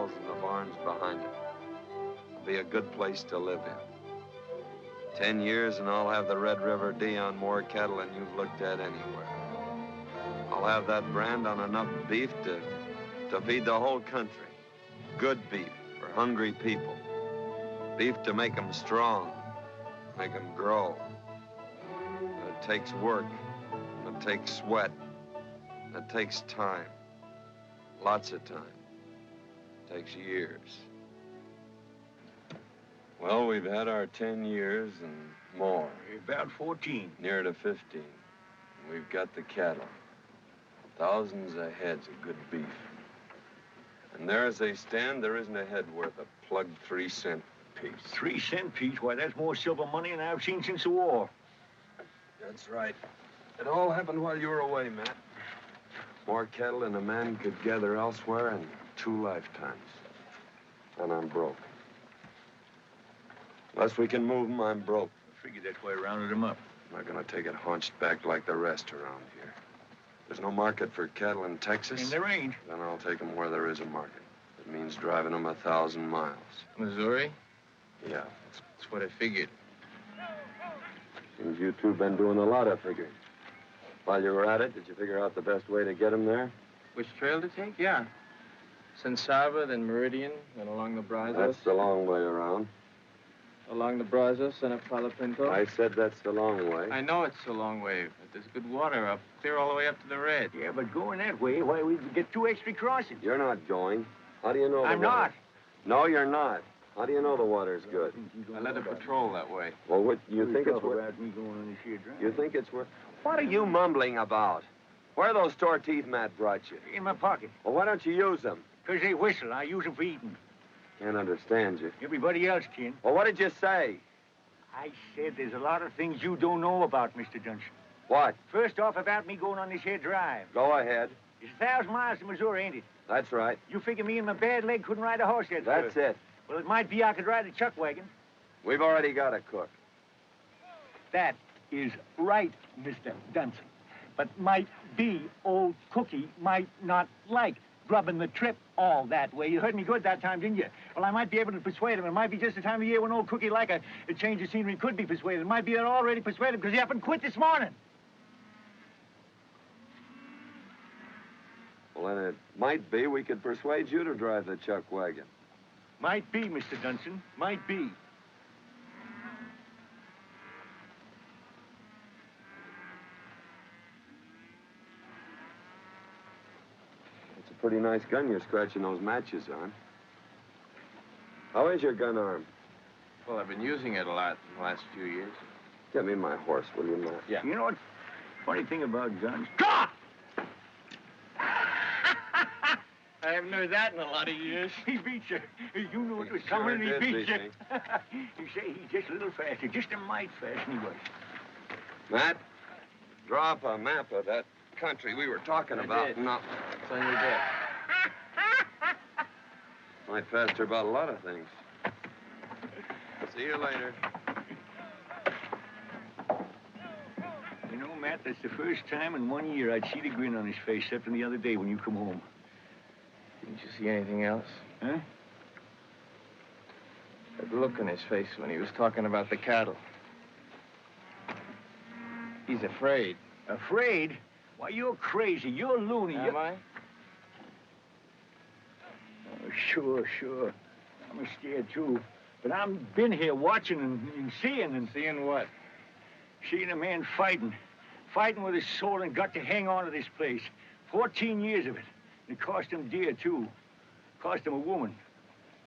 walls and the barns behind it. It'll be a good place to live in. 10 years and I'll have the Red River D on more cattle than you've looked at anywhere. I'll have that brand on enough beef to feed the whole country. Good beef for hungry people. Beef to make them strong, make them grow. But it takes work, and it takes sweat, and it takes time. Lots of time. It takes years. Well, we've had our 10 years and more. About 14. Near to 15. We've got the cattle. Thousands of heads of good beef. And there as they stand, there isn't a head worth a plugged 3-cent piece. 3-cent piece? Why, that's more silver money than I've seen since the war. That's right. It all happened while you were away, Matt. More cattle than a man could gather elsewhere in 2 lifetimes. And I'm broke. Unless we can move them, I'm broke. I figured that's why I rounded them up. I'm not gonna take it hunched back like the rest around here. There's no market for cattle in Texas. And there ain't. Then I'll take them where there is a market. It means driving them 1,000 miles. Missouri? Yeah. That's what I figured. Seems you two been doing a lot of figuring. While you were at it, did you figure out the best way to get them there? Which trail to take? Yeah. San Saba, then Meridian, then along the Brazos. That's the long way around. Along the Brazos, then up Palo Pinto. I said that's the long way. I know it's a long way, but there's good water up, clear all the way up to the Red. Yeah, but going that way, why, we get 2 extra crossings. You're not going. How do you know I'm the water? not. No, you're not. How do you know the water's good? I led a patrol that way. Well, what, you think it's worth... about me going on this here drive. You think it's worth... What are you mumbling about? Where are those store teeth Matt brought you? In my pocket. Well, why don't you use them? Because they whistle. I use them for eating. Can't understand you. Everybody else can. Well, what did you say? I said there's a lot of things you don't know about, Mr. Johnson. What? First off, about me going on this here drive. Go ahead. It's 1,000 miles to Missouri, ain't it? That's right. You figure me and my bad leg couldn't ride a horse yet, sir? That's it. Well, it might be I could ride a chuck wagon. We've already got a cook. That is right, Mr. Dunson. But might be old Cookie might not like grubbing the trip all that way. You heard me good that time, didn't you? Well, I might be able to persuade him. It might be just the time of year when old Cookie like a change of scenery could be persuaded. It might be they're already persuaded because he up and quit this morning. Well, then it might be we could persuade you to drive the chuck wagon. Might be, Mr. Dunson. Might be. It's a pretty nice gun you're scratching those matches on. How is your gun arm? Well, I've been using it a lot in the last few years. Get me my horse, will you, Matt? Yeah. You know what? Funny thing about guns. God! I haven't heard that in a lot of years. He beat you. You knew it was He coming, sure and he did beat beat you. You say he's just a little faster, just a mite faster he was. Matt, draw up a map of that country we were talking about. did. No. It's on your desk. Might faster about a lot of things. See you later. You know, Matt, that's the first time in 1 year I'd see the grin on his face, except in the other day when you come home. Didn't you see anything else? Huh? That look on his face when he was talking about the cattle. He's afraid. Afraid? Why, you're crazy. You're loony. Am I? Oh, sure. I'm scared, too. But I've been here watching and seeing and... Seeing what? Seeing a man fighting. Fighting with his soul and gut to hang on to this place. 14 years of it. It cost him dear, too. Cost him a woman.